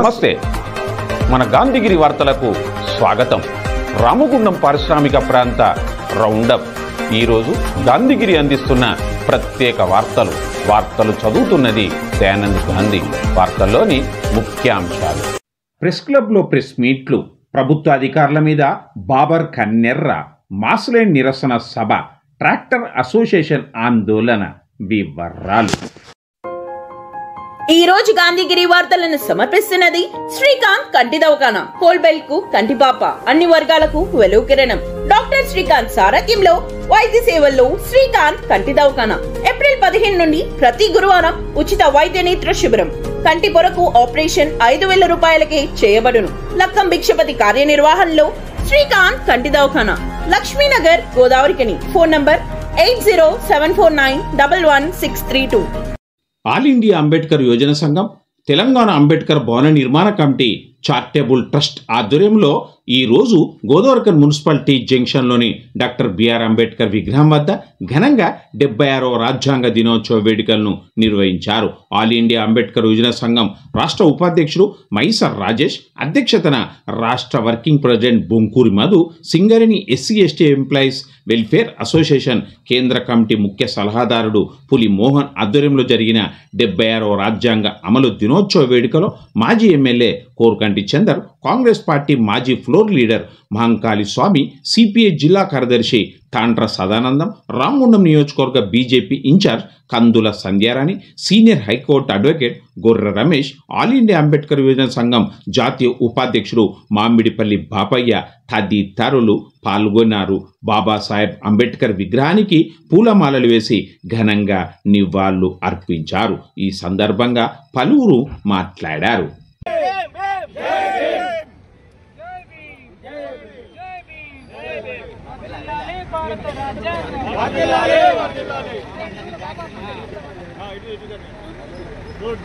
నమస్తే. మన గాంధీగిరి వార్తలకు స్వాగతం. రామగుండం పారిశ్రామిక ప్రాంత రౌండప్. ఈరోజు గాంధీగిరి అందిస్తున్న ప్రత్యేక వార్తలు చదువుతున్నది దయానంద్ గాంధీ. వార్తల్లోని ముఖ్యాంశాలు. ప్రెస్ క్లబ్లో ప్రెస్ మీట్లు, ప్రభుత్వ అధికారుల మీద బాబర్ కన్నెర్ర, మాస్లైన్ నిరసన సభ, ట్రాక్టర్ అసోసియేషన్ ఆందోళన వివరాలు. ఈ రోజు గాంధీగిరి వార్తలను సమర్పిస్తున్నది శ్రీకాంత్ కంటి దవాఖానా. కోల్బెల్ కు కంటిపాప, అన్ని వర్గాలకు వెలుగు కిరణం. డాక్టర్ శ్రీకాంత్ సారథ్యంలో వైద్య సేవల్లో శ్రీకాంత్ కంటి దవాఖానా. ఏప్రిల్ 15 నుండి ప్రతి గురువారం ఉచిత వైద్య నేత్ర శిబిరం. కంటి పొరకు ఆపరేషన్ 5,000 రూపాయలకే చేయబడును. లక్కం భిక్షపతి కార్యనిర్వహణలో శ్రీకాంత్ కంటి దవాఖానా, Lakshminagar, Godavarikhani. Phone number 8074911632. All India Ambedkar Yojana Sangham, Telangana Ambedkar భవన నిర్మాణ కమిటీ చారిటబుల్ ట్రస్ట్ ఆధ్వర్యంలో ఈరోజు గోదావరికన్ మున్సిపాలిటీ జంక్షన్లోని డాక్టర్ బిఆర్ అంబేద్కర్ విగ్రహం వద్ద ఘనంగా 76వ రాజ్యాంగ దినోత్సవ వేడుకలను నిర్వహించారు. ఆల్ ఇండియా అంబేద్కర్ యోజన సంఘం రాష్ట్ర ఉపాధ్యక్షుడు మైసర్ రాజేష్ అధ్యక్షతన రాష్ట్ర working president Bonkuri Madhu, Singareni SC/ST employees welfare association కేంద్ర కమిటీ ముఖ్య సలహాదారుడు పులి మోహన్ ఆధ్వర్యంలో జరిగిన 76వ రాజ్యాంగ అమలు దినోత్సవ వేడుకలో మాజీ ఎమ్మెల్యే కోరుకంటి చందర్, కాంగ్రెస్ పార్టీ మాజీ ఫ్లోర్ లీడర్ మహంకాళి స్వామి, సిపిఐ జిల్లా కార్యదర్శి తాండ్ర సదానందం, రామగుండం నియోజకవర్గ బీజేపీ ఇన్ఛార్జ్ కందుల సంధ్యారాణి, సీనియర్ హైకోర్టు అడ్వకేట్ గొర్రె రమేష్, ఆల్ ఇండియా అంబేద్కర్ యోజన సంఘం జాతీయ ఉపాధ్యక్షుడు మామిడిపల్లి బాపయ్య తదితరులు పాల్గొన్నారు. బాబాసాహెబ్ అంబేద్కర్ విగ్రహానికి పూలమాలలు వేసి ఘనంగా నివాళులు అర్పించారు. ఈ సందర్భంగా పలువురు మాట్లాడారు.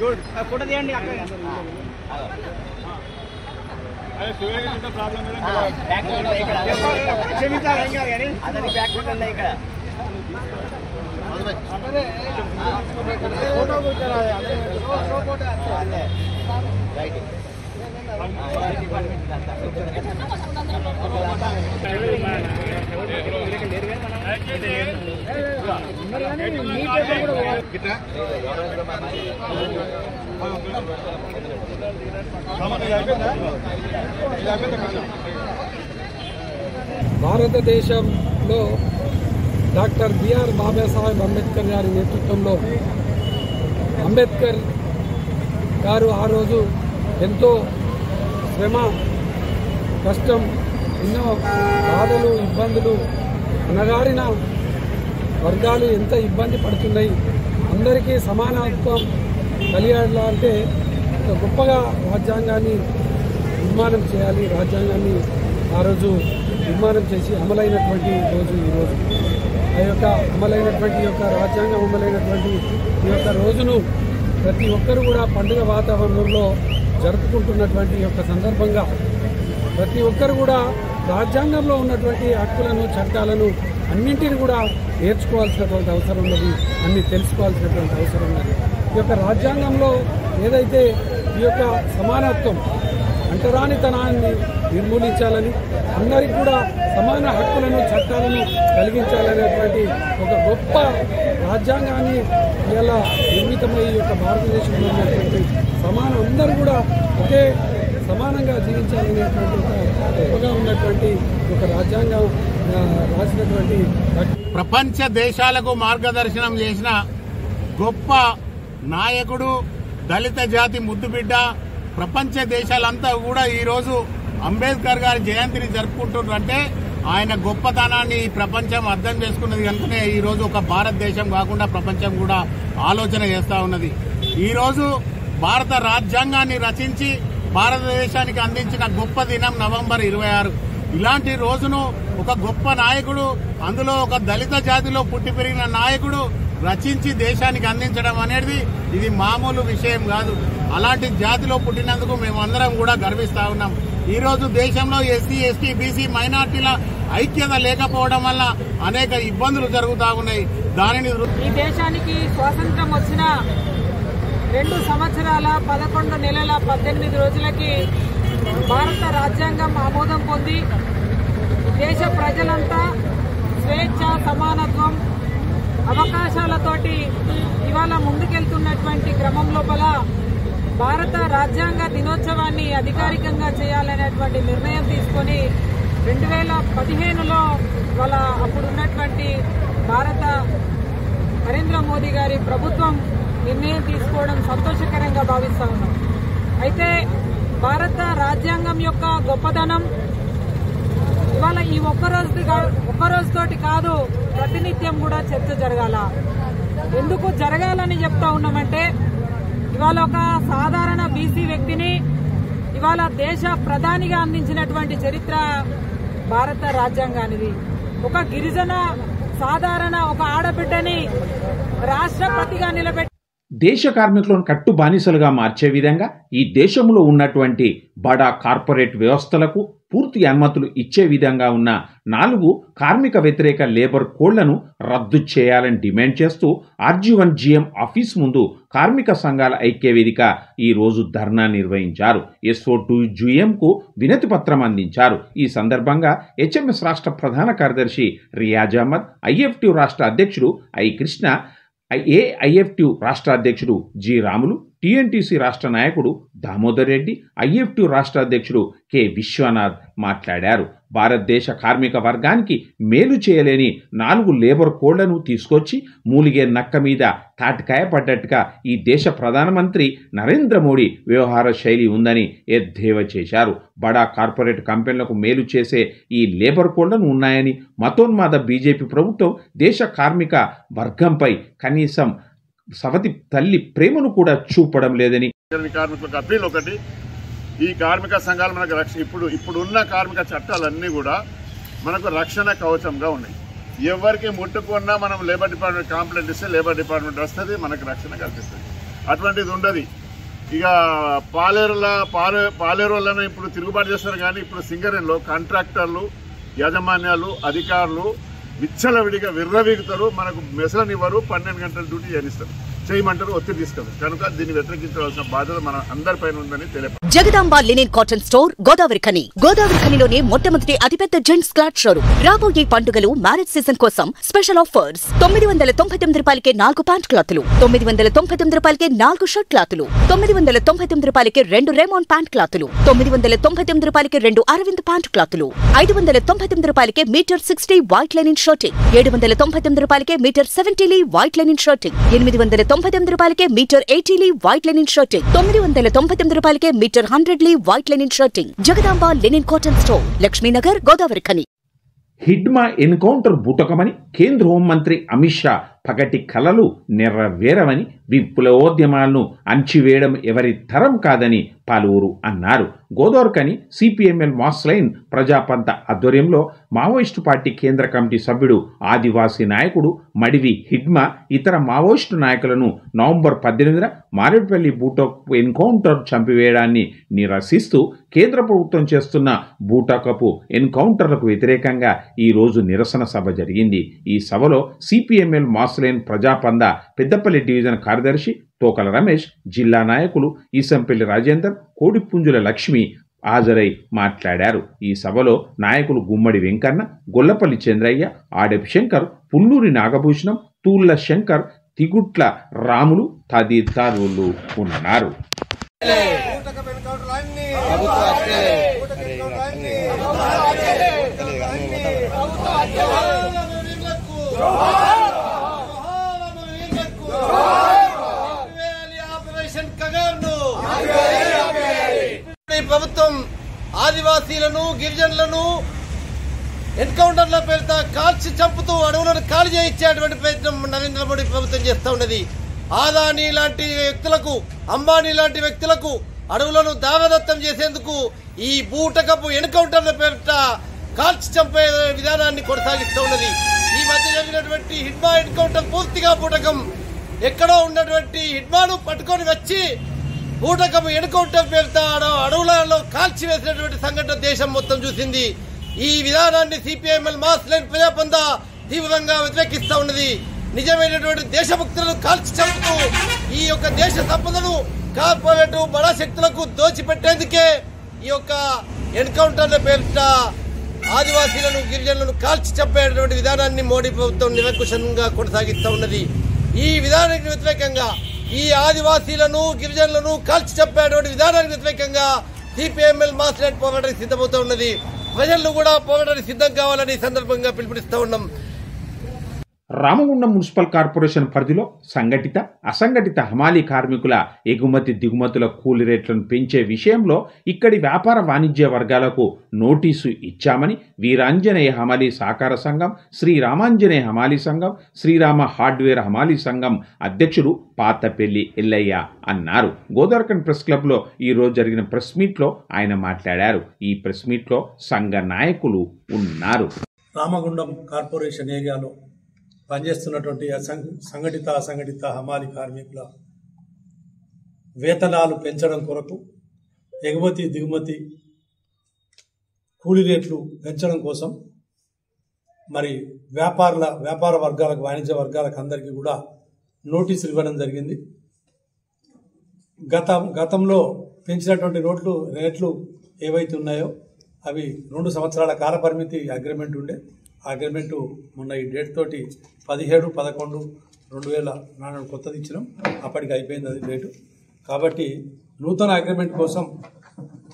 గుడ్ ఫోటో తీయండి. అక్కడ క్షమించాలి కానీ అతని బ్యాక్ ఉన్నాయి. ఇక్కడ ఫోటో రైట్ భారతదేశంలో డాక్టర్ బిఆర్ బాబాసాహెబ్ అంబేద్కర్ గారి నేతృత్వంలో అంబేద్కర్ గారు ఆ రోజు ఎంతో శ్రమ, కష్టం, ఎన్నో బాధలు, ఇబ్బందులు, అణగారిన వర్గాలు ఎంత ఇబ్బంది పడుతున్నాయి, అందరికీ సమానత్వం కలిగాలంటే ఒక గొప్పగా రాజ్యాంగాన్ని నిర్మాణం చేయాలి. రాజ్యాంగాన్ని ఆ రోజు నిర్మాణం చేసి అమలైనటువంటి రోజు ఈరోజు. ఆ యొక్క అమలైనటువంటి రాజ్యాంగం అమలైనటువంటి ఈ యొక్క రోజును ప్రతి ఒక్కరు కూడా పండుగ వాతావరణంలో జరుపుకుంటున్నటువంటి యొక్క సందర్భంగా ప్రతి ఒక్కరు కూడా రాజ్యాంగంలో ఉన్నటువంటి హక్కులను, చట్టాలను అన్నింటినీ కూడా నేర్చుకోవాల్సినటువంటి అవసరం ఉన్నది, అన్ని తెలుసుకోవాల్సినటువంటి అవసరం ఉన్నది. ఈ యొక్క రాజ్యాంగంలో ఏదైతే ఈ యొక్క సమానత్వం, అంటరానితనాన్ని నిర్మూలించాలని, అందరికీ కూడా సమాన హక్కులను, చట్టాలను కలిగించాలనేటువంటి ఒక గొప్ప రాజ్యాంగాన్ని ఇలా నిర్మితమై ఈ యొక్క భారతదేశంలో ఉన్నటువంటి సమాన అందరూ కూడా ఒకే సమానంగా జీవించాలనేటువంటి గొప్పగా ఉన్నటువంటి ఒక రాజ్యాంగం రాసినటువంటి ప్రపంచ దేశాలకు మార్గదర్శనం చేసిన గొప్ప నాయకుడు, దళిత జాతి ముద్దుబిడ్డ. ప్రపంచ దేశాలంతా కూడా ఈరోజు అంబేద్కర్ గారి జయంతిని జరుపుకుంటున్నారంటే ఆయన గొప్పతనాన్ని ఈ ప్రపంచం అర్థం చేసుకున్నది కనుకనే ఈరోజు ఒక భారతదేశం కాకుండా ప్రపంచం కూడా ఆలోచన చేస్తూ ఉన్నది. ఈరోజు భారత రాజ్యాంగాన్ని రచించి భారతదేశానికి అందించిన గొప్ప దినం నవంబర్ 26. ఇలాంటి రోజును ఒక గొప్ప నాయకుడు, అందులో ఒక దళిత జాతిలో పుట్టి పెరిగిన నాయకుడు రచించి దేశానికి అందించడం అనేది ఇది మామూలు విషయం కాదు. అలాంటి జాతిలో పుట్టినందుకు మేమందరం కూడా గర్విస్తా ఉన్నాం. ఈ రోజు దేశంలో SC, ST, BC మైనార్టీల ఐక్యత లేకపోవడం వల్ల అనేక ఇబ్బందులు జరుగుతూ ఉన్నాయి. దానిని ఈ దేశానికి స్వాతంత్రం వచ్చిన 2 సంవత్సరాల 11 నెలల 18 రోజులకి భారత రాజ్యాంగం ఆమోదం పొంది దేశ ప్రజలంతా స్వేచ్ఛ, సమానత్వం, అవకాశాలతోటి ఇవాళ ముందుకెళ్తున్నటువంటి క్రమం లోపల భారత రాజ్యాంగ దినోత్సవాన్ని అధికారికంగా చేయాలనేటువంటి నిర్ణయం తీసుకొని 2015లో వాళ్ళ అప్పుడున్నటువంటి భారత నరేంద్ర మోదీ గారి ప్రభుత్వం నిర్ణయం తీసుకోవడం సంతోషకరంగా భావిస్తా ఉన్నాం. అయితే భారత రాజ్యాంగం యొక్క గొప్పదనం ఇవాళ ఈ ఒక్కరోజుతోటి కాదు, ప్రతినిత్యం కూడా చర్చ జరగాల. ఎందుకు జరగాలని చెప్తా ఉన్నామంటే ఇవాళ ఒక సాధారణ బీసీ వ్యక్తిని ఇవాళ దేశ ప్రధానిగా అందించినటువంటి చరిత్ర భారత రాజ్యాంగానిది. ఒక గిరిజన సాధారణ ఒక ఆడబిడ్డని రాష్ట్రపతిగా నిలబెట్టి దేశ కార్మికులను కట్టు బానిసలుగా మార్చే విధంగా ఈ దేశంలో ఉన్నటువంటి బడా కార్పొరేట్ వ్యవస్థలకు పూర్తి అనుమతులు ఇచ్చే విధంగా ఉన్న 4 కార్మిక వ్యతిరేక లేబర్ కోడ్లను రద్దు చేయాలని డిమాండ్ చేస్తూ RG1GM ఆఫీస్ ముందు కార్మిక సంఘాల ఐక్యవేదిక ఈరోజు ధర్నా నిర్వహించారు. SO2GMకు వినతి పత్రం అందించారు. ఈ సందర్భంగా HMS రాష్ట్ర ప్రధాన కార్యదర్శి రియాజ్ అహ్మద్, IFTU రాష్ట్ర అధ్యక్షుడు ఐ కృష్ణ, AIFTU రాష్ట్ర అధ్యక్షుడు జి రాములు, TNTC రాష్ట్ర నాయకుడు దామోదర్ రెడ్డి, IFTU రాష్ట్ర అధ్యక్షుడు కె విశ్వనాథ్ మాట్లాడారు. భారతదేశ కార్మిక వర్గానికి మేలు చేయలేని 4 లేబర్ కోడ్లను తీసుకొచ్చి మూలిగే నక్క మీద తాటికాయ పడ్డట్టుగా ఈ దేశ ప్రధానమంత్రి నరేంద్ర మోడీ వ్యవహార శైలి ఉందని ఎద్దేవా చేశారు. బడా కార్పొరేట్ కంపెనీలకు మేలు చేసే ఈ లేబర్ కోడ్లను ఉన్నాయని మతోన్మాద బీజేపీ ప్రభుత్వం దేశ కార్మిక వర్గంపై కనీసం సవతి తల్లి ప్రేమను కూడా చూపడం లేదని కార్మికులకు అప్పీల్ ఒకటి, ఈ కార్మిక సంఘాలు మనకు ఇప్పుడున్న కార్మిక చట్టాలన్నీ కూడా మనకు రక్షణ కవచంగా ఉన్నాయి. ఎవరికి ముట్టుకున్నా మనం లేబర్ డిపార్ట్మెంట్ కంప్లైంట్ ఇస్తే లేబర్ డిపార్ట్మెంట్ వస్తుంది, మనకు రక్షణ కల్పిస్తుంది. అటువంటిది ఉండదు. ఇక పాలేరులను ఇప్పుడు తిరుగుబాటు చేస్తారు, కానీ ఇప్పుడు సింగరేణిలో కాంట్రాక్టర్లు, యాజమాన్యాలు, అధికారులు విచ్చలవిడిగా విర్రవీగుతారు. మనకు మెసలనివ్వరు, 12 గంటల డ్యూటీ చేయమంటారు, ఒత్తిడి తీసుకెళ్తారు. కనుక దీన్ని వ్యతిరేకించవలసిన బాధ్యత మన అందరిపైన ఉందని తెలియదు. జగదాంబ లినెన్ కాటన్ స్టోర్, గోదావరిఖనిలోనే మొట్టమొదటి అతిపెద్ద జెంట్స్ క్లాత్ షోరూమ్. రాబోయే పండుగలు, మ్యారేజ్ సీజన్ కోసం స్పెషల్ ఆఫర్స్. 999 రూపాయలకే 4 ప్యాంట్ క్లాతులు, 999 రూపాయలకే 4 షర్ట్ క్లాతులు, 999 రూపాయలకే 2 రేమాన్ ప్యాంట్ క్లాతులు, 999 రూపాయలకే 2 అరవింద్ ప్యాంట్ క్లాతులు, 599 రూపాయలకే మీటర్ 60 వైట్ లైనింగ్ షర్టింగ్, 799 రూపాయలకే మీటర్ 70 వైట్ లైనింగ్ షర్టింగ్, 899 రూపాయలకే మీటర్ 80 వైట్ లైనింగ్ షర్టింగ్, 999 రూపాయలకే metre 100 white lining shirting. Jagadamba linen cotton store, Lakshminagar, Godavarikhani. Hidma encounter బూటకమని కేంద్ర హోంమంత్రి అమిత్ షా పగటి కలలు నెరవేరవని, విప్లవోద్యమాలను అణచివేయడం ఎవరి తరం కాదని పలువురు అన్నారు. గోదావరిఖని CPML మాస్ లైన్ ప్రజాపంత ఆధ్వర్యంలో మావోయిస్టు పార్టీ కేంద్ర కమిటీ సభ్యుడు, ఆదివాసీ నాయకుడు మడివి హిడ్మా ఇతర మావోయిస్టు నాయకులను నవంబర్ 18న మారేడుపల్లి బూటకపు ఎన్కౌంటర్ చంపివేయడాన్ని నిరసిస్తూ కేంద్ర ప్రభుత్వం చేస్తున్న బూటకపు ఎన్కౌంటర్లకు వ్యతిరేకంగా ఈరోజు నిరసన సభ జరిగింది. ఈ సభలో CPML mass line ప్రజాపంద Peddapalli division కార్యదర్శి తోకల రమేష్, జిల్లా నాయకులు ఈసంపల్లి రాజేందర్, కోడిపుంజుల లక్ష్మి హాజరై మాట్లాడారు. ఈ సభలో నాయకులు గుమ్మడి వెంకన్న, గొల్లపల్లి చంద్రయ్య, ఆడెపు శంకర్, పుల్లూరి నాగభూషణం, తూళ్ల శంకర్, తిగుట్ల రాములు తదితరులు ఉన్నారు. ప్రభుత్వం ఆదివాసీలను, గిరిజనులను ఎన్కౌంటర్ల పేరుతో కాల్చి చంపుతూ అడవులను ఖాళీ చేయించేటువంటి ప్రయత్నం నరేంద్ర మోడీ ప్రభుత్వం చేస్తూ ఉన్నది. ఆదాని లాంటి వ్యక్తులకు, అంబానీ లాంటి వ్యక్తులకు అడవులను దానదత్తం చేసేందుకు ఈ బూటకపు ఎన్కౌంటర్ల పేరిట కాల్చి చంపే విధానాన్ని కొనసాగిస్తూ ఉన్నది. ఈ మధ్య జరిగినటువంటి హిడ్మా ఎన్కౌంటర్ పూర్తిగా బూటకం. ఎక్కడో ఉన్నటువంటి హిడ్మాను పట్టుకొని వచ్చి బూటకపు ఎన్కౌంటర్ పేరుతో అడవులలో కాల్చి వేసినటువంటి సంఘటన దేశం మొత్తం చూసింది. ఈ విధానాన్ని CPML మాస్ లైన్ ప్రజాపంద తీవ్రంగా వ్యతిరేకిస్తూ ఉన్నది. నిజమైనటువంటి దేశభక్తులను కాల్చి చంపుతూ ఈ యొక్క దేశ సంపదను కార్పొరేట్ బడా శక్తులకు దోచిపెట్టేందుకే ఈ యొక్క ఎన్కౌంటర్ల పేరిట ఆదివాసీలను గిరిజనులను కాల్చి చంపేటువంటి విధానాన్ని మోడీ ప్రభుత్వం నిరంకుశంగా కొనసాగిస్తూ ఉన్నది. ఈ విధానానికి వ్యతిరేకంగా ఈ ఆదివాసీలను గిరిజనులను కాల్చి చంపేటువంటి విధానానికి వ్యతిరేకంగా సిపిఎంఎల్ మాస్ నైట్ పోరాటానికి సిద్ధమవుతూ ఉన్నది. ప్రజలను కూడా పోరాటానికి సిద్ధం కావాలని సందర్భంగా పిలుపునిస్తూ ఉన్నాం. రామగుండం మున్సిపల్ కార్పొరేషన్ పరిధిలో సంఘటిత అసంఘటిత హమాలీ కార్మికుల ఎగుమతి దిగుమతుల కూలీ రేట్లను పెంచే విషయంలో ఇక్కడి వ్యాపార వాణిజ్య వర్గాలకు నోటీసు ఇచ్చామని వీరాంజనేయ హమాలీ సహకార సంఘం, శ్రీరామాంజనేయ హమాలీ సంఘం, శ్రీరామ హార్డ్వేర్ హమాలీ సంఘం అధ్యక్షుడు పాతపెల్లి ఎల్లయ్య అన్నారు. గోదావరిఖని ప్రెస్ క్లబ్లో ఈరోజు జరిగిన ప్రెస్ మీట్లో ఆయన మాట్లాడారు. ఈ ప్రెస్ మీట్లో సంఘ నాయకులు ఉన్నారు. రామగుండం కార్పొరేషన్ ఏరియాలో పనిచేస్తున్నటువంటి సంఘటిత అసంఘటిత హమాలీ కార్మికుల వేతనాలు పెంచడం కొరకు ఎగుమతి దిగుమతి కూలీ రేట్లు పెంచడం కోసం మరి వ్యాపార వర్గాలకు వాణిజ్య వర్గాలకు అందరికీ కూడా నోటీసులు ఇవ్వడం జరిగింది. గతంలో పెంచినటువంటి రేట్లు ఏవైతే ఉన్నాయో అవి 2 సంవత్సరాల కాల పరిమితి అగ్రిమెంట్ ఉండే. అగ్రిమెంటు మొన్న ఈ డేట్ తోటి 17/11/2004 కొత్తది ఇచ్చినాం. అప్పటికి అయిపోయింది అది డేటు. కాబట్టి నూతన అగ్రిమెంట్ కోసం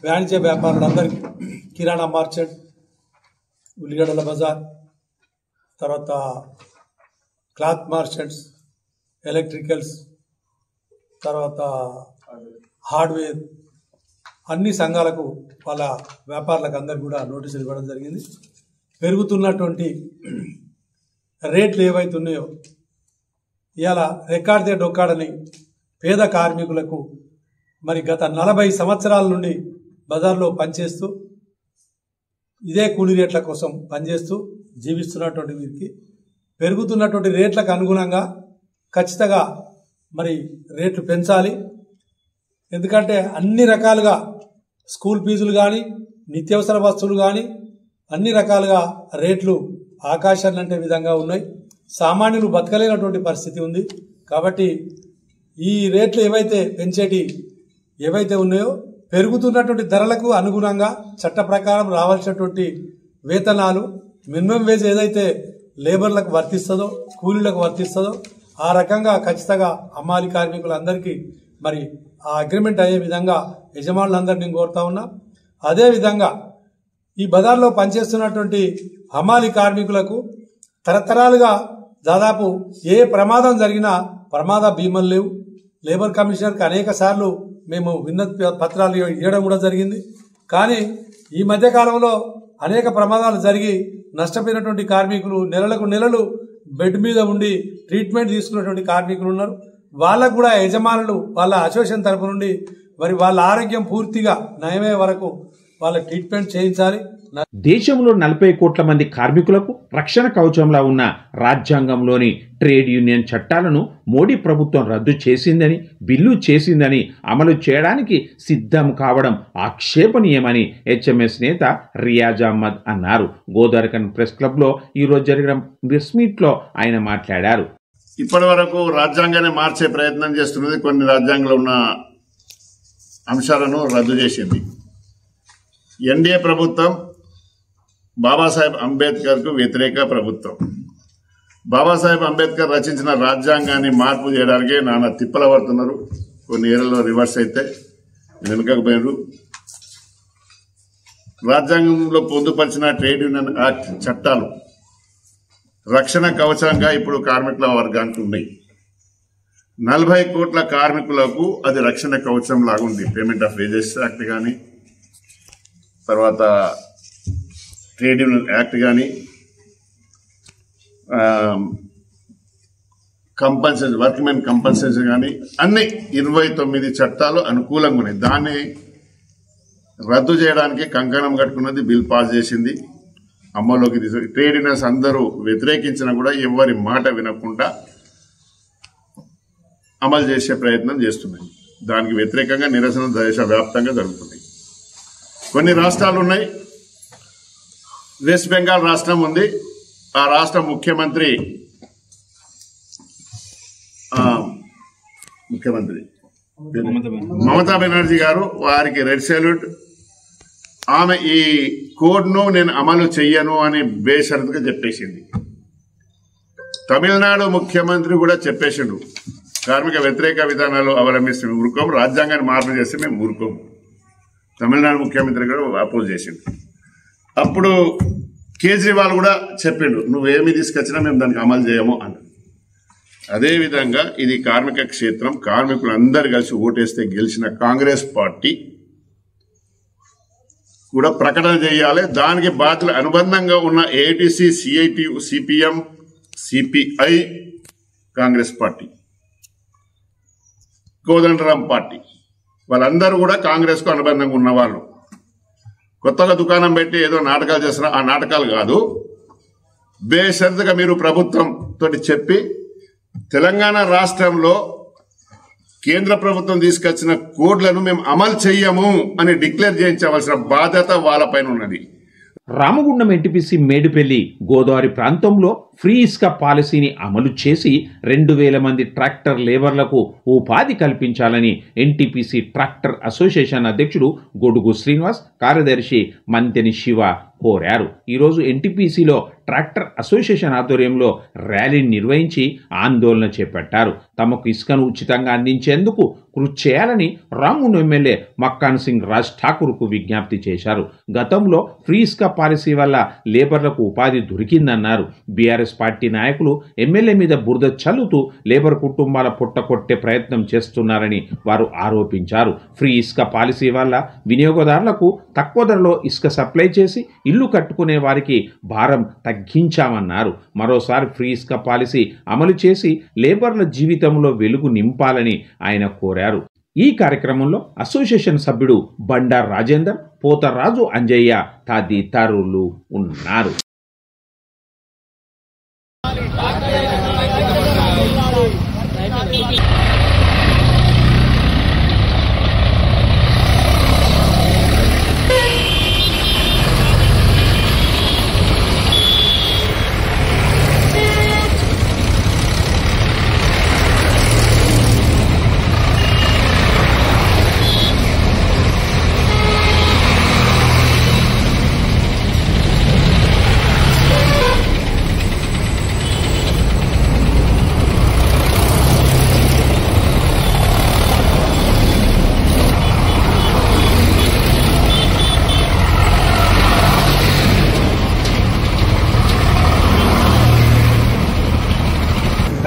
వాణిజ్య వ్యాపారులందరికీ కిరాణా మార్కెట్, ఉల్లిగడ్డల బజార్, తర్వాత క్లాత్ మార్కెట్స్, ఎలక్ట్రికల్స్, తర్వాత హార్డ్వేర్ అన్ని సంఘాలకు వాళ్ళ వ్యాపారులకు అందరికీ కూడా నోటీసులు ఇవ్వడం జరిగింది. పెరుగుతున్నటువంటి రేట్లు ఏవైతే ఉన్నాయో ఇవాళ రెక్కాడితే డొక్కాడని పేద కార్మికులకు మరి గత 40 సంవత్సరాల నుండి బజార్లో పనిచేస్తూ ఇదే కూలీ రేట్ల కోసం పనిచేస్తూ జీవిస్తున్నటువంటి వీరికి పెరుగుతున్నటువంటి రేట్లకు అనుగుణంగా ఖచ్చితంగా మరి రేట్లు పెంచాలి. ఎందుకంటే అన్ని రకాలుగా స్కూల్ ఫీజులు కానీ నిత్యావసర వస్తువులు కానీ అన్ని రకాలుగా రేట్లు ఆకాశాలంటే విధంగా ఉన్నాయి. సామాన్యులు బతకలేనటువంటి పరిస్థితి ఉంది. కాబట్టి ఈ రేట్లు ఏవైతే ఉన్నాయో పెరుగుతున్నటువంటి ధరలకు అనుగుణంగా చట్ట ప్రకారం రావాల్సినటువంటి వేతనాలు మినిమం వేజ్ ఏదైతే లేబర్లకు వర్తిస్తుందో కూలీలకు వర్తిస్తుందో ఆ రకంగా ఖచ్చితంగా హమాలీ కార్మికులందరికీ మరి ఆ అగ్రిమెంట్ అయ్యే విధంగా యజమానులందరినీ కోరుతా ఉన్నా. అదేవిధంగా ఈ బజార్లో పనిచేస్తున్నటువంటి హమాలీ కార్మికులకు తరతరాలుగా దాదాపు ఏ ప్రమాదం జరిగినా ప్రమాద బీమాలు లేవు. లేబర్ కమిషనర్కి అనేక సార్లు మేము విన్నతి పత్రాలు ఇవ్వడం కూడా జరిగింది. కానీ ఈ మధ్యకాలంలో అనేక ప్రమాదాలు జరిగి నష్టపోయినటువంటి కార్మికులు నెలలు బెడ్ మీద ఉండి ట్రీట్మెంట్ తీసుకున్నటువంటి కార్మికులు ఉన్నారు. వాళ్ళకు కూడా యజమానులు వాళ్ళ అసోసియేషన్ తరపు నుండి మరి వాళ్ళ ఆరోగ్యం పూర్తిగా నయమయ్యే వరకు వాళ్ళ ట్రీట్మెంట్ చేయించాలి. దేశంలో 40 కోట్ల మంది కార్మికులకు రక్షణ కవచంలా ఉన్న రాజ్యాంగంలోని ట్రేడ్ యూనియన్ చట్టాలను మోడీ ప్రభుత్వం రద్దు చేసిందని, బిల్లు చేసిందని అమలు చేయడానికి సిద్ధం కావడం ఆక్షేపణీయమని హెచ్ఎంఎస్ నేత రియాజ్ అహ్మద్ అన్నారు. గోదావరిఖని ప్రెస్ క్లబ్లో ఈరోజు జరిగిన ప్రెస్ మీట్లో ఆయన మాట్లాడారు. ఇప్పటి వరకు రాజ్యాంగాన్ని మార్చే ప్రయత్నం చేస్తున్నది కొన్ని రాజ్యాంగంలో ఉన్న అంశాలను రద్దు చేసింది. ఎన్డీఏ ప్రభుత్వం బాబాసాహెబ్ అంబేద్కర్కు వ్యతిరేక ప్రభుత్వం. బాబాసాహెబ్ అంబేద్కర్ రచించిన రాజ్యాంగాన్ని మార్పు చేయడానికే నానా తిప్పల పడుతున్నారు. కొన్ని ఏరియాలో రివర్స్ అయితే వెనుకకు పోయినారు. రాజ్యాంగంలో పొందుపరిచిన ట్రేడ్ యూనియన్ యాక్ట్ చట్టాలు రక్షణ కవచంగా ఇప్పుడు కార్మికుల వర్గానికి ఉన్నాయి. 40 కోట్ల కార్మికులకు అది రక్షణ కవచం లాగుంది. పేమెంట్ ఆఫ్ వేజెస్ యాక్ట్ కానీ, తర్వాత ట్రేడ్ యూనియన్ యాక్ట్ కానీ, కంపల్సరీ వర్క్మెన్ కంపల్సరీ కానీ అన్ని 29 చట్టాలు అనుకూలంగా ఉన్నాయి. దాన్ని రద్దు చేయడానికి కంకణం కట్టుకున్నది, బిల్ పాస్ చేసింది, అమల్లోకి తీసుకు. ట్రేడ్ యూనియన్స్ అందరూ వ్యతిరేకించినా కూడా ఎవరి మాట వినకుండా అమలు చేసే ప్రయత్నం చేస్తున్నాయి. దానికి వ్యతిరేకంగా నిరసన దేశవ్యాప్తంగా జరుగుతుంది. కొన్ని రాష్ట్రాలు ఉన్నాయి. వెస్ట్ బెంగాల్ రాష్ట్రం ఉంది. ఆ రాష్ట్ర ముఖ్యమంత్రి ముఖ్యమంత్రి మమతా బెనర్జీ గారు, వారికి రెడ్ సెల్యూట్. ఆమె ఈ కోడ్ను నేను అమలు చెయ్యను అని బేషరతుగా చెప్పేసింది. తమిళనాడు ముఖ్యమంత్రి కూడా చెప్పేసిండు, కార్మిక వ్యతిరేక విధానాలు అవలంబిస్తే మేము ఊరుకోము, రాజ్యాంగాన్ని మార్పు చేస్తే మేము ఊరుకోము. తమిళనాడు ముఖ్యమంత్రి కూడా అపోజ్ చేసిండు. అప్పుడు కేజ్రీవాల్ కూడా చెప్పిండు, నువ్వేమి తీసుకొచ్చినా మేము దానికి అమలు చేయము అన్నాడు. అదేవిధంగా ఇది కార్మిక క్షేత్రం, కార్మికులు అందరు కలిసి ఓటేస్తే గెలిచిన కాంగ్రెస్ పార్టీ కూడా ప్రకటన చేయాలి. దానికి బాధ్యులు అనుబంధంగా ఉన్న AITC, CITU, CPM, CPI, Congress party, Kodandaram party, వాళ్ళందరూ కూడా కాంగ్రెస్ కు అనుబంధంగా ఉన్నవాళ్ళు. కొత్తగా దుకాణం పెట్టి ఏదో నాటకాలు చేస్తున్నా, ఆ నాటకాలు కాదు. బేషరతుగా మీరు ప్రభుత్వం తోటి చెప్పి తెలంగాణ రాష్ట్రంలో కేంద్ర ప్రభుత్వం తీసుకొచ్చిన కోడ్లను మేము అమలు చెయ్యము అని డిక్లేర్ చేయించవలసిన బాధ్యత వాళ్ళపైన ఉన్నది. రామగుండం ఎన్టీపీసీ మేడిపల్లి గోదావరి ప్రాంతంలో ఫ్రీ ఇసుక పాలసీని అమలు చేసి 2000 మంది ట్రాక్టర్ లేబర్లకు ఉపాధి కల్పించాలని ఎన్టీపీసీ ట్రాక్టర్ అసోసియేషన్ అధ్యక్షుడు గొడుగు శ్రీనివాస్, కార్యదర్శి మంతెని శివ కోరారు. ఈరోజు ఎన్టీపీసీలో ట్రాక్టర్ అసోసియేషన్ ఆధ్వర్యంలో ర్యాలీని నిర్వహించి ఆందోళన చేపట్టారు. తమకు ఇసుకను ఉచితంగా అందించేందుకు కృషి చేయాలని రామగుండం ఎమ్మెల్యే మక్కాన్ సింగ్ రాజ్ ఠాకూర్కు విజ్ఞప్తి చేశారు. గతంలో ఫ్రీ ఇసుక పాలసీ వల్ల లేబర్లకు ఉపాధి దొరికిందన్నారు. బీఆర్ఎస్ పార్టీ నాయకులు ఎమ్మెల్యే మీద బురద చల్లుతూ లేబర్ కుటుంబాల పొట్టకొట్టే ప్రయత్నం చేస్తున్నారని వారు ఆరోపించారు. ఫ్రీ ఇసుక పాలసీ వల్ల వినియోగదారులకు తక్కువ ధరలో ఇసుక సప్లై చేసి ఇల్లు కట్టుకునే వారికి భారం తగ్గించామన్నారు. మరోసారి ఫ్రీ ఇసుక పాలసీ అమలు చేసి లేబర్ల జీవితంలో వెలుగు నింపాలని ఆయన కోరారు. ఈ కార్యక్రమంలో అసోసియేషన్ సభ్యుడు బండార్ రాజేందర్, పోతరాజు అంజయ్య తదితరులు ఉన్నారు.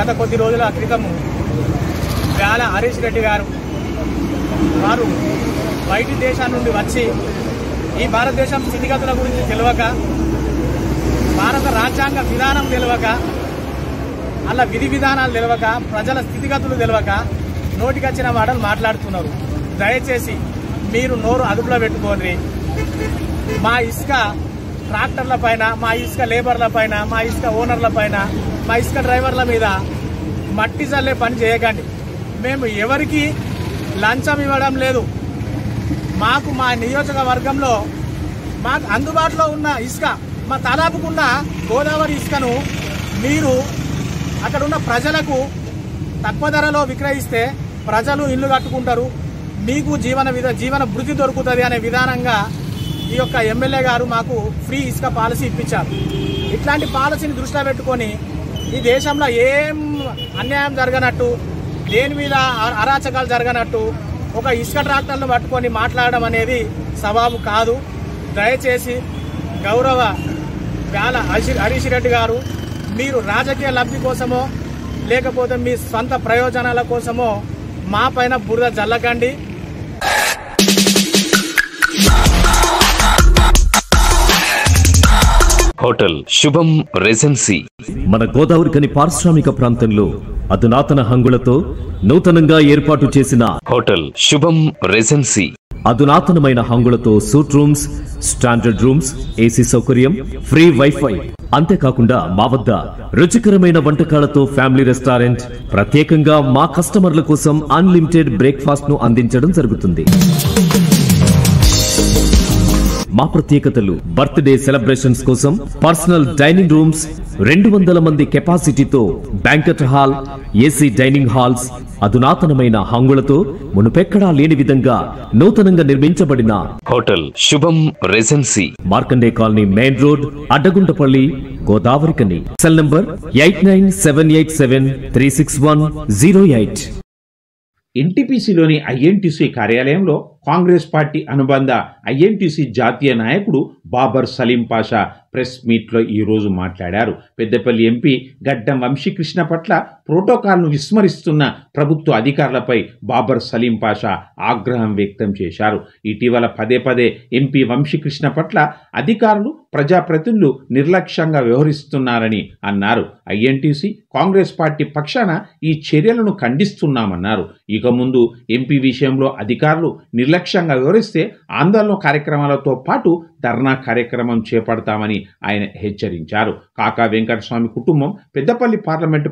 గత కొద్ది రోజుల క్రితము గాల హరీష్ రెడ్డి గారు వారు బయటి దేశాల నుండి వచ్చి ఈ భారతదేశం స్థితిగతుల గురించి తెలియక, భారత రాజ్యాంగ విధానం తెలియక, అలా విధి విధానాలు తెలియక, ప్రజల స్థితిగతులు తెలియక నోటికొచ్చిన మాటలు మాట్లాడుతున్నారు. దయచేసి మీరు నోరు అదుపులో పెట్టుకోండి. మా ఇసుక ట్రాక్టర్ల పైన, మా ఇసుక లేబర్ల పైన, మా ఇసుక ఓనర్ల పైన, మా ఇసుక డ్రైవర్ల మీద మట్టి చల్లే పని చేయకండి. మేము ఎవరికి లంచం ఇవ్వడం లేదు. మాకు మా నియోజకవర్గంలో మాకు అందుబాటులో ఉన్న ఇసుక, మా తలాపుకున్న గోదావరి ఇసుకను మీరు అక్కడ ఉన్న ప్రజలకు తక్కువ ధరలో విక్రయిస్తే ప్రజలు ఇల్లు కట్టుకుంటారు, మీకు జీవన భృతి దొరుకుతుంది అనే విధానంగా ఈ యొక్క ఎమ్మెల్యే గారు మాకు ఫ్రీ ఇసుక పాలసీ ఇప్పించారు. ఇట్లాంటి పాలసీని దృష్టిలో పెట్టుకొని ఈ దేశంలో ఏం అన్యాయం జరగనట్టు, దేని మీద అరాచకాలు జరగనట్టు ఒక ఇసుక ట్రాక్టర్ను పట్టుకొని మాట్లాడడం అనేది సవాబు కాదు. దయచేసి గౌరవ గాల హరీష్ రెడ్డి గారు, మీరు రాజకీయ లబ్ధి కోసమో లేకపోతే మీ స్వంత ప్రయోజనాల కోసమో మా పైన బురద జల్లకండి. హోటల్ శుభం రెజెన్సీ మన గోదావరికని పారిశ్రామిక ప్రాంతంలో అధునాతన హంగులతో నూతనంగా ఏర్పాటు చేసిన హోటల్ శుభం రెజెన్సీ అధునాతనమైన హంగులతో suite rooms, standard rooms, AC సౌకర్యం, ఫ్రీ వైఫై, అంతేకాకుండా మా వద్ద రుచికరమైన వంటకాలతో ఫ్యామిలీ రెస్టారెంట్, ప్రత్యేకంగా మా కస్టమర్ల కోసం అన్లిమిటెడ్ బ్రేక్ఫాస్ట్ ను అందించడం జరుగుతుంది. మా ప్రత్యేకతలు బర్త్డే సెలబ్రేషన్స్ కోసం పర్సనల్ డైనింగ్ రూమ్స్, 200 మంది కెపాసిటీతో banquet hall, AC dining halls, అధునాతనమైన హంగులతో మునుపెక్కడా లేని విధంగా నూతనంగా నిర్మించబడిన hotel Shubham regency, Markande colony main road, Addaguntapalli, Godavarikhani. Cell number 8978736108. ఎన్టీపీసీలోని ఐఎన్టీసీ కార్యాలయంలో కాంగ్రెస్ పార్టీ అనుబంధ ఐఎన్టీసీ జాతీయ నాయకుడు బాబర్ సలీం పాషా ప్రెస్ మీట్లో ఈరోజు మాట్లాడారు. పెద్దపల్లి ఎంపీ గడ్డం వంశీకృష్ణ పట్ల ప్రోటోకాల్ను విస్మరిస్తున్న ప్రభుత్వ అధికారులపై బాబర్ సలీం పాషా ఆగ్రహం వ్యక్తం చేశారు. ఇటీవల పదే ఎంపీ వంశీకృష్ణ పట్ల అధికారులు, ప్రజాప్రతినిధులు నిర్లక్ష్యంగా వ్యవహరిస్తున్నారని అన్నారు. ఐఎన్టీసీ కాంగ్రెస్ పార్టీ పక్షాన ఈ చర్యలను ఖండిస్తున్నామన్నారు. ఇక ముందు ఎంపీ విషయంలో అధికారులు నిర్లక్ష్యంగా వివరిస్తే ఆందోళన కార్యక్రమాలతో పాటు ధర్నా కార్యక్రమం చేపడతామని ఆయన హెచ్చరించారు. కాకా వెంకటస్వామి కుటుంబం పెద్దపల్లి పార్లమెంటు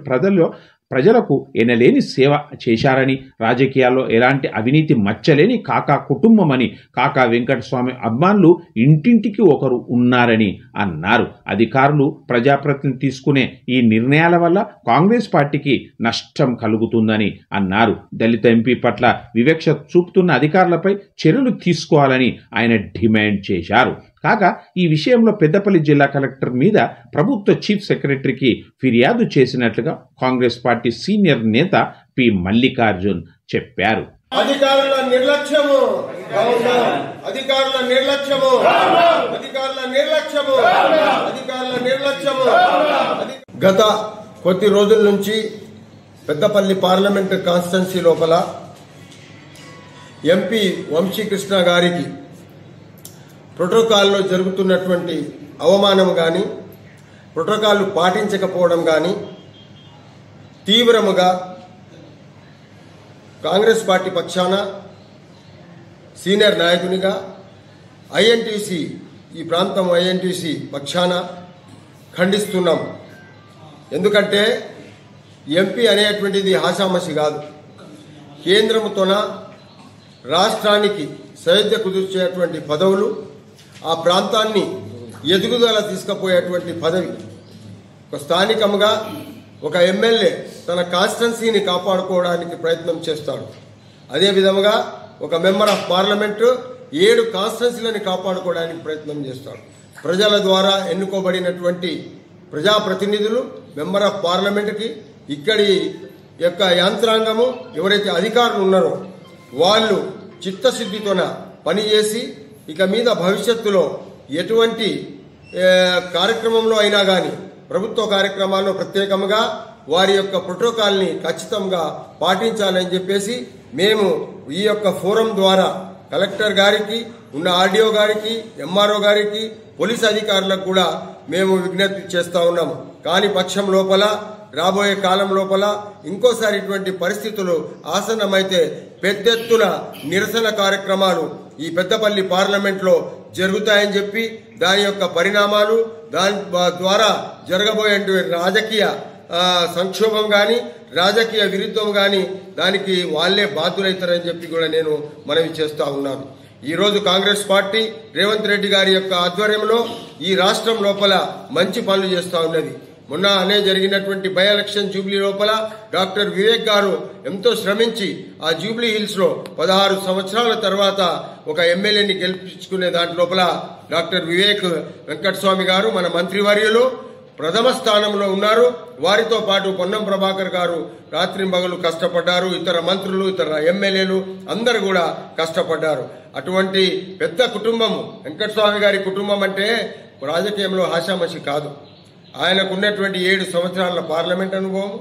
ప్రజలకు ఎనలేని సేవ చేశారని, రాజకీయాల్లో ఎలాంటి అవినీతి మచ్చలేని కాకా కుటుంబం అని, కాకా వెంకటస్వామి అభిమానులు ఇంటింటికి ఒకరు ఉన్నారని అన్నారు. అధికారులు, ప్రజాప్రతినిధులు తీసుకునే ఈ నిర్ణయాల వల్ల కాంగ్రెస్ పార్టీకి నష్టం కలుగుతుందని అన్నారు. దళిత ఎంపీ పట్ల వివక్ష చూపుతున్న అధికారులపై చర్యలు తీసుకోవాలని ఆయన డిమాండ్ చేశారు. కాగా ఈ విషయంలో పెద్దపల్లి జిల్లా కలెక్టర్ మీద ప్రభుత్వ చీఫ్ సెక్రటరీకి ఫిర్యాదు చేసినట్లుగా కాంగ్రెస్ పార్టీ సీనియర్ నేత పి మల్లికార్జున్ చెప్పారు. అధికారుల నిర్లక్ష్యము, గత కొద్ది రోజుల నుంచి పెద్దపల్లి పార్లమెంటు కాన్స్టిట్యున్సీ లోపల ఎంపీ వంశీకృష్ణ గారికి ప్రోటోకాల్లో జరుగుతున్నటువంటి అవమానం కానీ, ప్రోటోకాల్ పాటించకపోవడం కానీ తీవ్రముగా కాంగ్రెస్ పార్టీ పక్షాన సీనియర్ నాయకునిగా ఐఎన్టీసీ, ఈ ప్రాంతం ఐఎన్టీసీ పక్షాన ఖండిస్తున్నాం. ఎందుకంటే ఎంపీ అనేటువంటిది ఆషామాషి కాదు. కేంద్రముతోన రాష్ట్రానికి సైద్య కుదిర్చేటువంటి పదవులు, ఆ ప్రాంతాన్ని ఎదుగుదల తీసుకుపోయేటువంటి పదవి. ఒక స్థానికంగా ఒక ఎమ్మెల్యే తన కాన్స్టిట్యున్సీని కాపాడుకోవడానికి ప్రయత్నం చేస్తాడు. అదేవిధంగా ఒక మెంబర్ ఆఫ్ పార్లమెంటు 7 కాన్స్టిట్యున్సీలను కాపాడుకోవడానికి ప్రయత్నం చేస్తాడు. ప్రజల ద్వారా ఎన్నుకోబడినటువంటి ప్రజాప్రతినిధులు, మెంబర్ ఆఫ్ పార్లమెంటుకి ఇక్కడి యొక్క యాంత్రాంగము, ఎవరైతే అధికారులు ఉన్నారో వాళ్ళు చిత్తశుద్ధితోన పనిచేసి ఇక మీద భవిష్యత్తులో ఎటువంటి కార్యక్రమంలో అయినా కానీ, ప్రభుత్వ కార్యక్రమాల్లో ప్రత్యేకంగా వారి యొక్క ప్రోటోకాల్ని ఖచ్చితంగా పాటించాలని చెప్పేసి మేము ఈ యొక్క ఫోరం ద్వారా కలెక్టర్ గారికి, ఉన్న ఆర్డీఓ గారికి, ఎంఆర్ఓ గారికి, పోలీస్ అధికారులకు కూడా మేము విజ్ఞప్తి చేస్తా ఉన్నాము. కాని పక్షం లోపల రాబోయే కాలం లోపల ఇంకోసారి ఇటువంటి పరిస్థితులు ఆసన్నమైతే పెద్ద ఎత్తున నిరసన కార్యక్రమాలు ఈ పెద్దపల్లి పార్లమెంట్లో జరుగుతాయని చెప్పి, దాని యొక్క పరిణామాలు, దాని ద్వారా జరగబోయే రాజకీయ సంక్షోభం కానీ, రాజకీయ విరుద్ధం కానీ దానికి వాళ్లే బాధ్యులైతారని చెప్పి కూడా నేను మనవి చేస్తా ఉన్నాను. ఈరోజు కాంగ్రెస్ పార్టీ రేవంత్ రెడ్డి గారి యొక్క ఆధ్వర్యంలో ఈ రాష్ట్రం లోపల మంచి పనులు చేస్తా ఉన్నది. మొన్ననే జరిగినటువంటి బై ఎలక్షన్ జూబ్లీ లోపల డాక్టర్ వివేక్ గారు ఎంతో శ్రమించి ఆ జూబ్లీ హిల్స్ లో 16 సంవత్సరాల తర్వాత ఒక ఎమ్మెల్యేని గెలిపించుకునే దాంట్లోపల డాక్టర్ వివేక్ వెంకటస్వామి గారు మన మంత్రివర్యులు ప్రథమ స్థానంలో ఉన్నారు. వారితో పాటు పొన్నం ప్రభాకర్ గారు రాత్రింబగలు కష్టపడ్డారు. ఇతర మంత్రులు, ఇతర ఎమ్మెల్యేలు అందరూ కూడా కష్టపడ్డారు. అటువంటి పెద్ద కుటుంబము వెంకటస్వామి గారి కుటుంబం అంటే రాజకీయంలో ఆషామాషి కాదు. ఆయనకు ఉన్నటువంటి 7 సంవత్సరాల పార్లమెంట్ అనుభవం,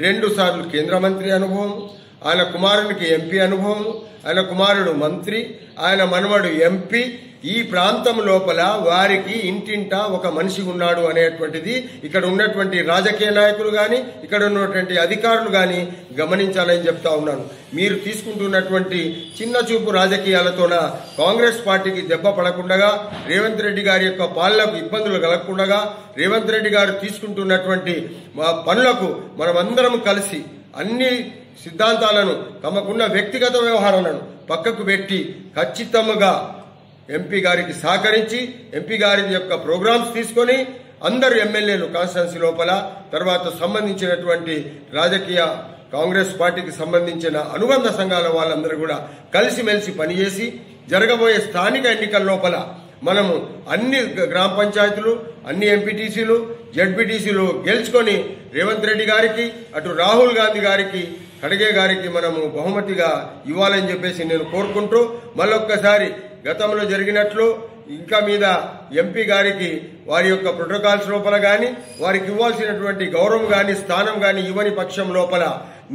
2 సార్లు కేంద్ర మంత్రి అనుభవం, ఆయన కుమారునికి ఎంపీ అనుభవం, ఆయన కుమారుడు మంత్రి, ఆయన మనవడు ఎంపీ. ఈ ప్రాంతం లోపల వారికి ఇంటింటా ఒక మనిషి ఉన్నాడు అనేటువంటిది ఇక్కడ ఉన్నటువంటి రాజకీయ నాయకులు గాని, ఇక్కడ ఉన్నటువంటి అధికారులు గాని గమనించాలని చెప్తా ఉన్నాను. మీరు తీసుకుంటున్నటువంటి చిన్న చూపు రాజకీయాలతోన కాంగ్రెస్ పార్టీకి దెబ్బ పడకుండా, రేవంత్ రెడ్డి గారి యొక్క పాలనకు ఇబ్బందులు కలగకుండా, రేవంత్ రెడ్డి గారు తీసుకుంటున్నటువంటి పనులకు మనమందరం కలిసి అన్ని సిద్ధాంతాలను, తమకున్న వ్యక్తిగత వ్యవహారాలను పక్కకు పెట్టి ఖచ్చితంగా ఎంపీ గారికి సహకరించి ఎంపీ గారి యొక్క ప్రోగ్రామ్స్ తీసుకొని అందరు ఎమ్మెల్యేలు కాన్స్టిట్యున్సీ లోపల తర్వాత సంబంధించినటువంటి రాజకీయ కాంగ్రెస్ పార్టీకి సంబంధించిన అనుబంధ సంఘాల వాళ్ళందరూ కూడా కలిసిమెలిసి పనిచేసి జరగబోయే స్థానిక ఎన్నికల లోపల మనము అన్ని గ్రామ పంచాయతీలు అన్ని ఎంపీటీసీలు జడ్పీటీసీలు గెలుచుకొని రేవంత్ రెడ్డి గారికి అటు రాహుల్ గాంధీ గారికి ఖడ్గే గారికి మనము బహుమతిగా ఇవ్వాలని చెప్పేసి నేను కోరుకుంటూ మళ్ళొక్కసారి గతంలో జరిగినట్లు ఇంకా మీద ఎంపీ గారికి వారి యొక్క ప్రోటోకాల్స్ లోపల గాని వారికి ఇవ్వాల్సినటువంటి గౌరవం గాని స్థానం గాని ఇవ్వని పక్షం లోపల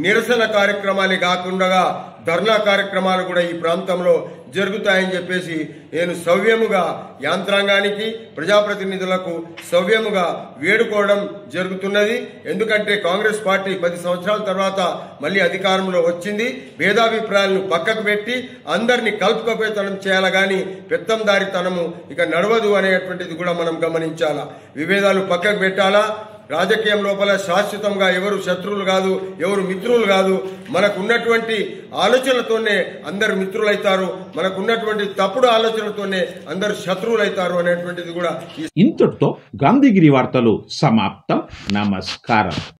నిరసన కార్యక్రమాలే కాకుండా ధర్నా కార్యక్రమాలు కూడా ఈ ప్రాంతంలో జరుగుతాయని చెప్పేసి నేను సవ్యముగా యంత్రాంగానికి ప్రజాప్రతినిధులకు సవ్యముగా వేడుకోవడం జరుగుతున్నది. ఎందుకంటే కాంగ్రెస్ పార్టీ 10 సంవత్సరాల తర్వాత మళ్లీ అధికారంలో వచ్చింది. భేదాభిప్రాయాలను పక్కకు పెట్టి అందరినీ కలుపుకపోతనం చేయాలా గాని పెత్తందారితనము ఇక నడవదు అనేటువంటిది కూడా మనం గమనించాలా. విభేదాలు పక్కకు పెట్టాలా. రాజకీయం లోపల శాశ్వతంగా ఎవరు శత్రువులు కాదు, ఎవరు మిత్రులు కాదు. మనకున్నటువంటి ఆలోచనలతోనే అందరు మిత్రులైతారు, మనకున్నటువంటి తప్పుడు ఆలోచనలతోనే అందరు శత్రువులైతారు అనేటువంటిది కూడా. ఇంతటితో గాంధీగిరి వార్తలు సమాప్తం. నమస్కారం.